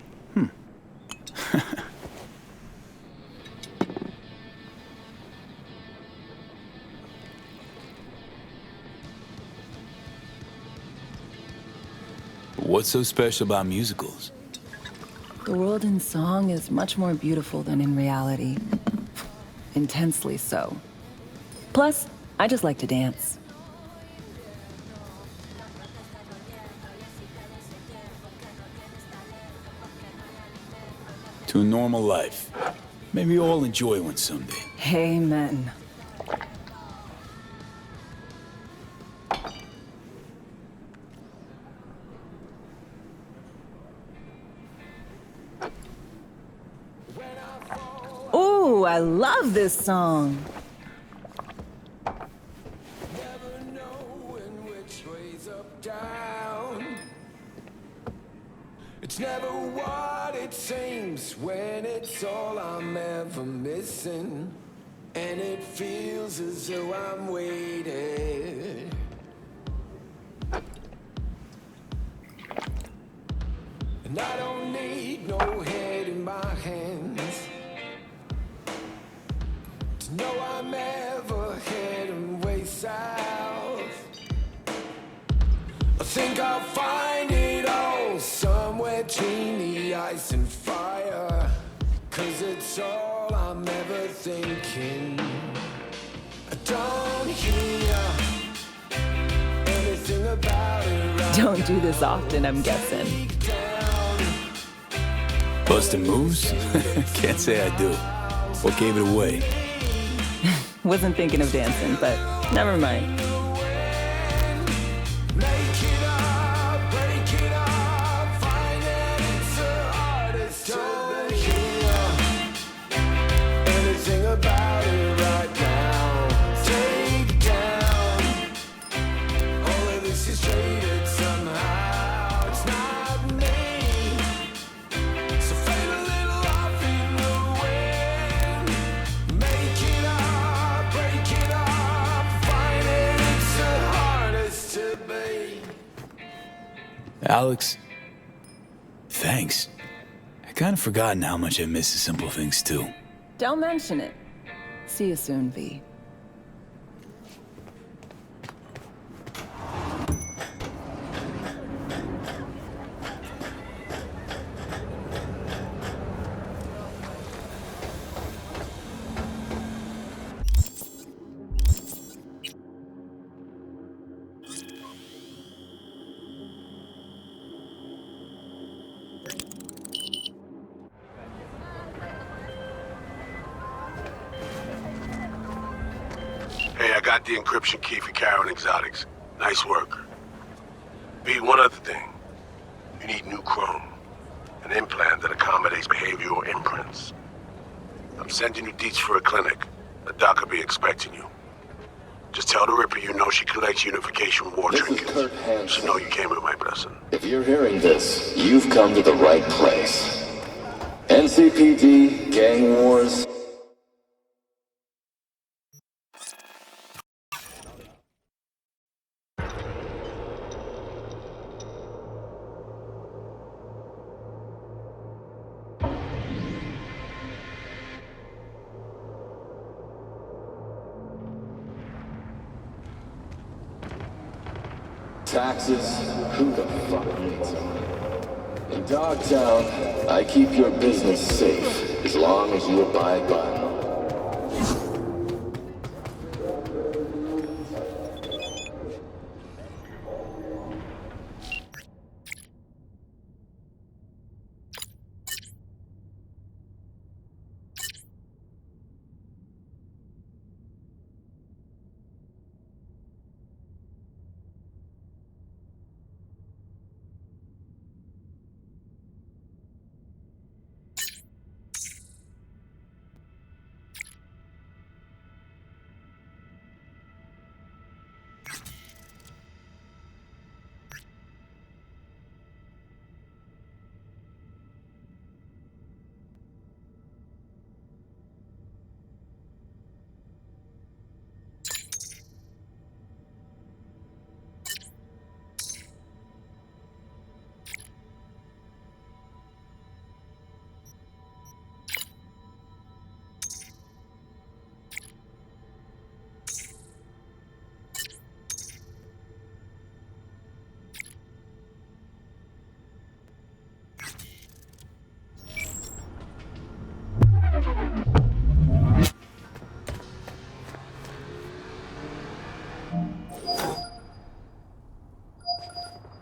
What's so special about musicals? The world in song is much more beautiful than in reality. Intensely so. Plus, I just like to dance. To a normal life. Maybe you'll all enjoy one someday. Amen. Ooh, I love this song. Never knowing which way's up, down. It's never what it seems when it's all I'm ever missing. And it feels as though I'm waiting. And I don't need no head in my hands to know I'm ever heading way south. I think I'll find it all somewhere between the ice and fire, 'cause it's all I'm ever thinking. I don't hear anything about it right. Don't do this often, I'm guessing. Busting moves? Can't say I do. What gave it away? Wasn't thinking of dancing, but never mind. About it right now. Take down all of this is traded somehow. It's not me. So fade a little off in the wind. Make it up, break it up. Find it, it's the hardest to be. Alex, thanks. I kind of forgotten how much I miss the simple things too. Don't mention it. See you soon, V. Hey, I got the encryption key for Karen Exotics. Nice work. B, one other thing. You need new chrome. An implant that accommodates behavioral imprints. I'm sending you deets for a clinic. The doc will be expecting you. Just tell the Ripper you know she collects unification war This is trinkets. Kurt Hansen. She know you came with my blessing. If you're hearing this, you've come to the right place. NCPD, gang wars. Taxes? Who the fuck needs them? In Dogtown, I keep your business safe as long as you abide by them.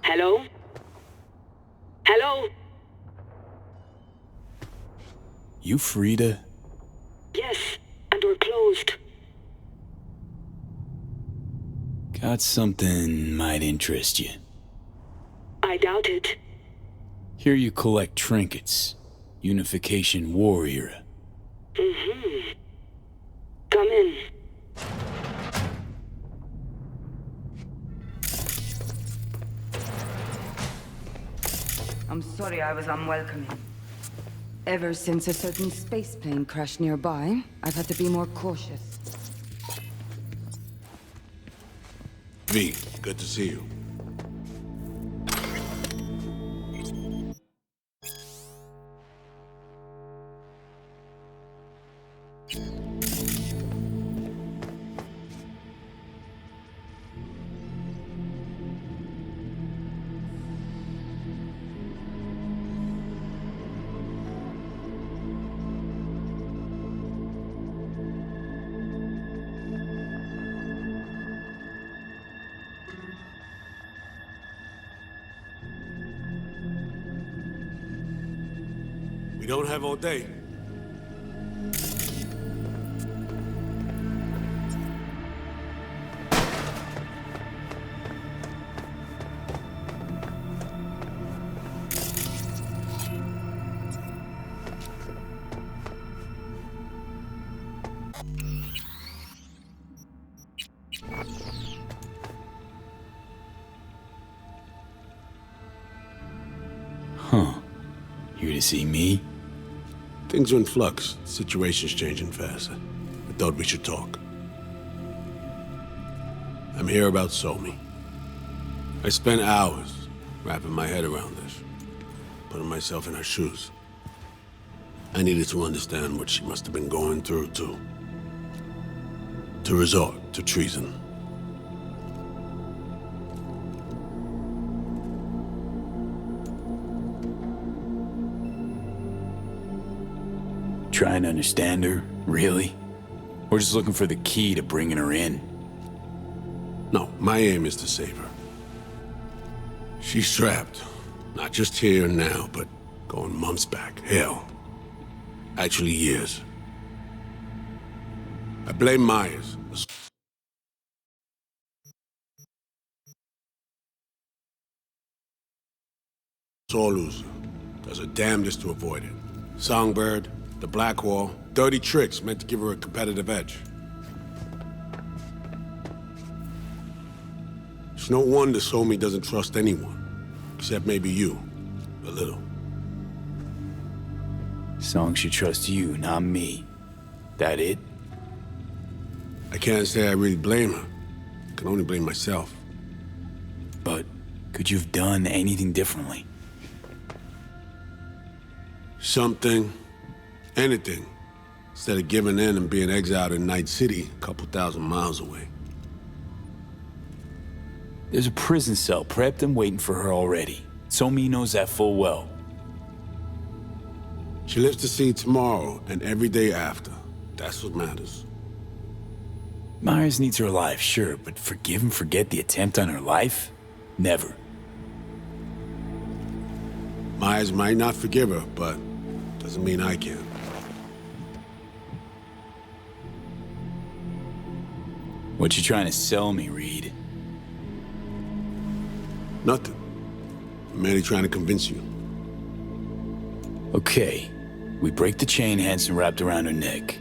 Hello? Hello? You Frida? Yes, and we're closed. Got something might interest you. I doubt it. Here you collect trinkets. Unification War era. Mm-hmm. Come in. I'm sorry I was unwelcoming. Ever since a certain space plane crashed nearby, I've had to be more cautious. V, good to see you. We don't have all day. Huh. Here to see me? Things are in flux. Situation's changing fast. I thought we should talk. I'm here about Somi. I spent hours wrapping my head around this, putting myself in her shoes. I needed to understand what she must have been going through, too. to resort to treason. Trying to understand her, really? We're just looking for the key to bringing her in. No, my aim is to save her. She's trapped. Not just here and now, but going months back. Hell. Actually years. I blame Myers. Sore loser. Does her damnedest to avoid it. Songbird, the Blackwall, dirty tricks meant to give her a competitive edge. It's no wonder Somi doesn't trust anyone. Except maybe you. A little. Song should trust you, not me. That it? I can't say I really blame her. I can only blame myself. But could you have done anything differently? Something. Anything. Instead of giving in and being exiled in Night City, a couple thousand miles away. There's a prison cell prepped and waiting for her already. Somi knows that full well. She lives to see tomorrow and every day after. That's what matters. Myers needs her alive, sure, but forgive and forget the attempt on her life? Never. Myers might not forgive her, but doesn't mean I can. What you trying to sell me, Reed? Nothing. I'm merely trying to convince you. Okay. We break the chain Hansen wrapped around her neck.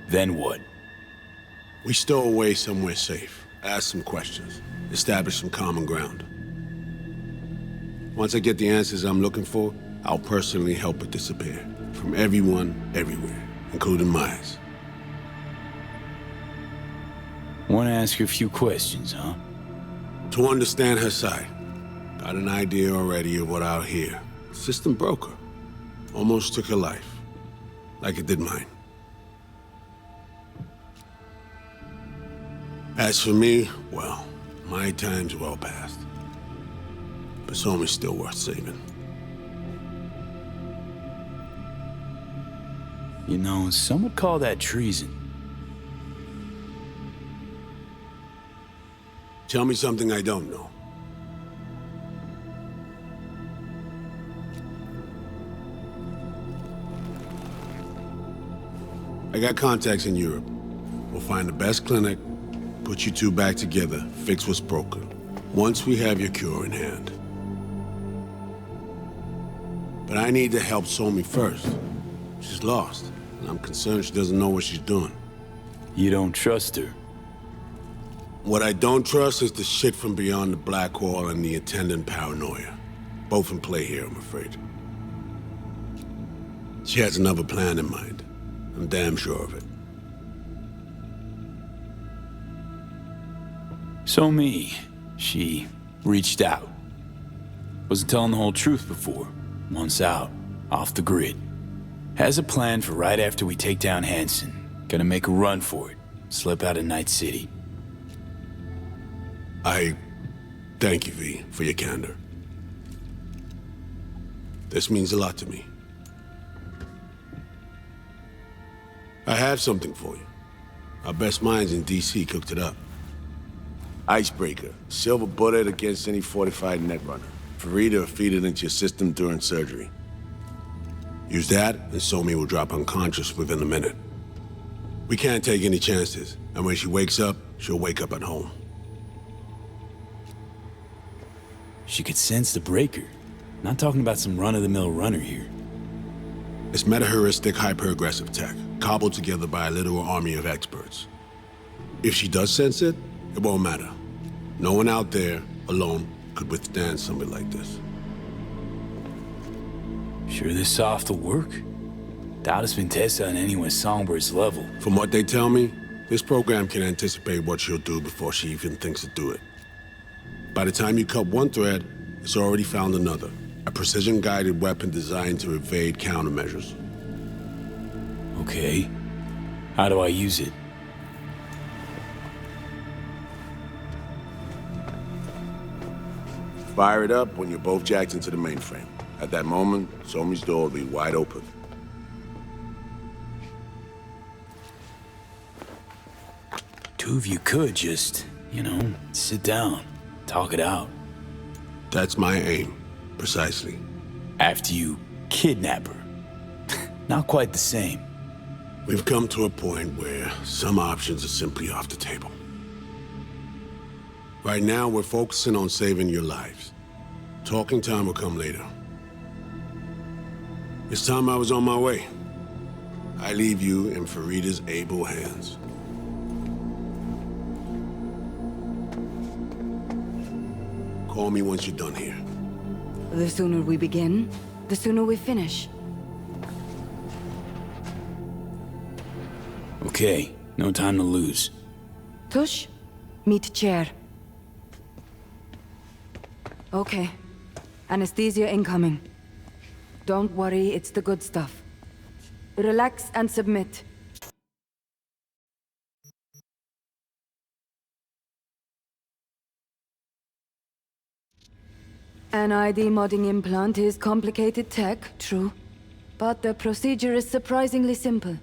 Then what? We stow away somewhere safe. Ask some questions. Establish some common ground. Once I get the answers I'm looking for, I'll personally help her disappear. From everyone, everywhere. Including Myers. Want to ask her a few questions, huh? To understand her side. Got an idea already of what I'll hear. System broke her. Almost took her life. Like it did mine. As for me, well, my time's well past. But Somi's still worth saving. You know, some would call that treason. Tell me something I don't know. I got contacts in Europe. We'll find the best clinic, put you two back together, fix what's broken. Once we have your cure in hand. But I need to help Somi first. She's lost, and I'm concerned she doesn't know what she's doing. You don't trust her? What I don't trust is the shit from beyond the Blackwall and the attendant paranoia. Both in play here, I'm afraid. She has another plan in mind. I'm damn sure of it. Somi, she reached out. Wasn't telling the whole truth before. Once out, off the grid. Has a plan for right after we take down Hansen. Gonna make a run for it. Slip out of Night City. I thank you, V, for your candor. This means a lot to me. I have something for you. Our best minds in DC cooked it up. Icebreaker, silver bullet against any fortified netrunner. Farida will feed it into your system during surgery. Use that, and Somi will drop unconscious within a minute. We can't take any chances, and when she wakes up, she'll wake up at home. She could sense the breaker. Not talking about some run-of-the-mill runner here. It's meta-heuristic hyper-aggressive tech, cobbled together by a literal army of experts. If she does sense it, it won't matter. No one out there, alone, could withstand something like this. Sure this soft will work? Doubt it's been tested on anyone Songbird's level. From what they tell me, this program can anticipate what she'll do before she even thinks to do it. By the time you cut one thread, it's already found another. A precision-guided weapon designed to evade countermeasures. Okay. How do I use it? Fire it up when you're both jacked into the mainframe. At that moment, Somi's door will be wide open. Two of you could just, sit down, talk it out. That's my aim, precisely. After you kidnap her. Not quite the same. We've come to a point where some options are simply off the table. Right now, we're focusing on saving your lives. Talking time will come later. It's time I was on my way. I leave you in Farida's able hands. Call me once you're done here. The sooner we begin, the sooner we finish. Okay, no time to lose. Tush, meet chair. Okay. Anesthesia incoming. Don't worry, it's the good stuff. Relax and submit. An ID modding implant is complicated tech, true. But the procedure is surprisingly simple.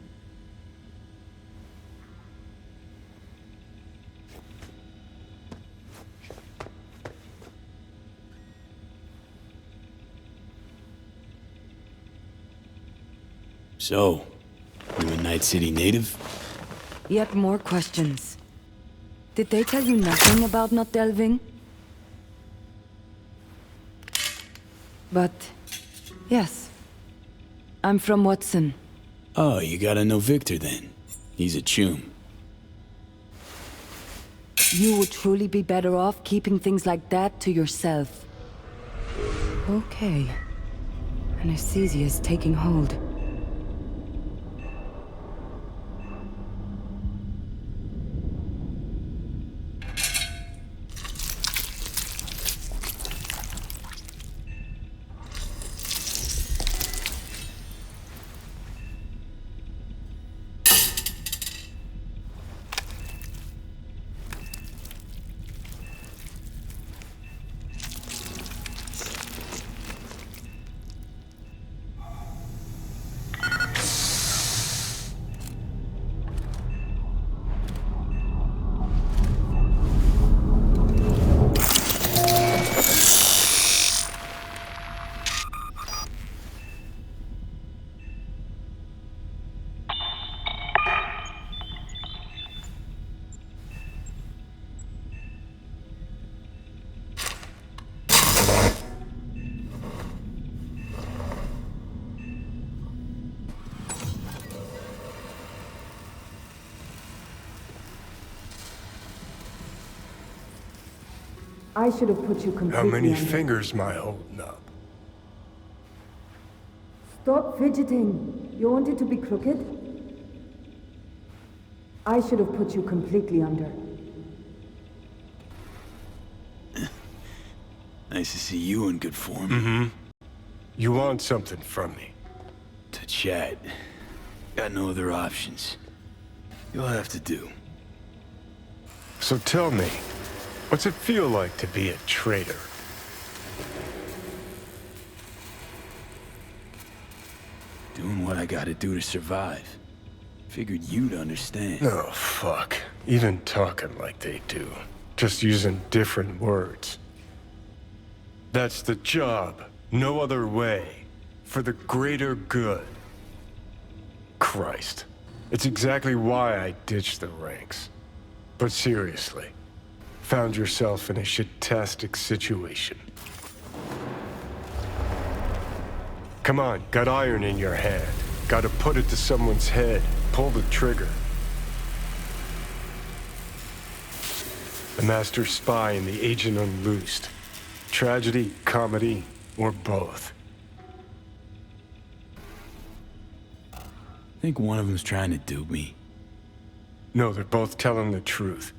So, you a Night City native? Yet more questions. Did they tell you nothing about not delving? But, yes. I'm from Watson. Oh, you gotta know Victor then. He's a chum. You would truly be better off keeping things like that to yourself. Okay. Anesthesia is taking hold. I should have put you completely How many under. fingers am I holding up? Stop fidgeting. You want it to be crooked? I should have put you completely under. Nice to see you in good form. Mm-hmm. You want something from me? To chat. Got no other options. You'll have to do. So tell me, what's it feel like to be a traitor? Doing what I gotta do to survive. Figured you'd understand. Oh, fuck. Even talking like they do. Just using different words. That's the job. No other way. For the greater good. Christ. It's exactly why I ditched the ranks. But seriously, found yourself in a shit-tastic situation. Come on, got iron in your hand. Gotta put it to someone's head. Pull the trigger. The master spy and the agent unloosed. Tragedy, comedy, or both. Think one of them's trying to dupe me. No, they're both telling the truth.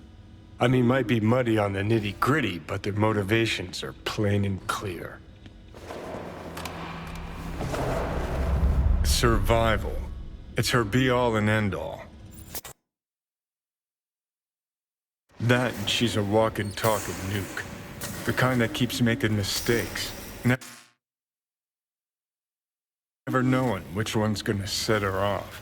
I mean, might be muddy on the nitty-gritty, but their motivations are plain and clear. Survival. It's her be-all and end-all. That and she's a walking, talking nuke. The kind that keeps making mistakes. Never knowing which one's gonna set her off.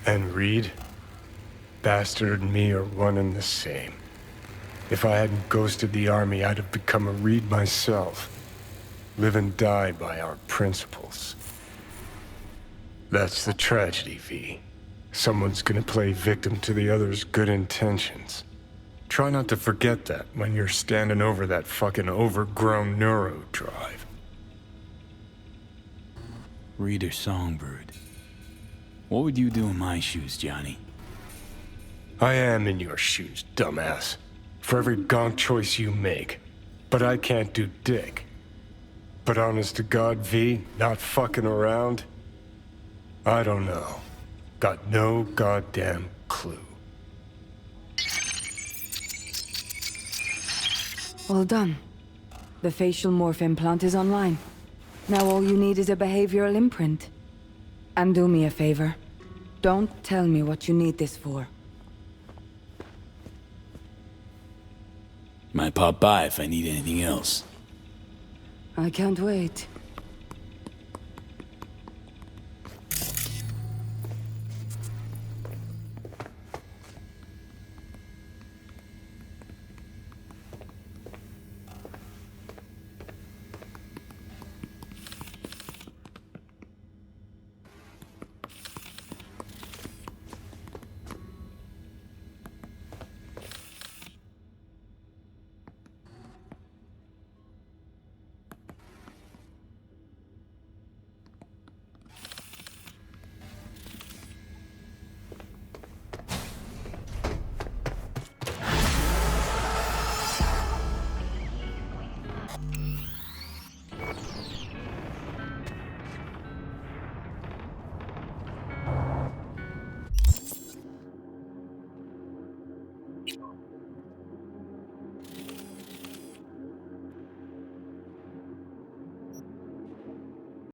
And Reed? Bastard and me are one and the same. If I hadn't ghosted the army, I'd have become a Reed myself. Live and die by our principles. That's the tragedy, V. Someone's gonna play victim to the other's good intentions. Try not to forget that when you're standing over that fucking overgrown neuro drive. Reader Songbird. What would you do in my shoes, Johnny? I am in your shoes, dumbass. For every gonk choice you make. But I can't do dick. But honest to God, V, not fucking around? I don't know. Got no goddamn clue. Well done. The facial morph implant is online. Now all you need is a behavioral imprint. And do me a favor. Don't tell me what you need this for. Might pop by if I need anything else. I can't wait.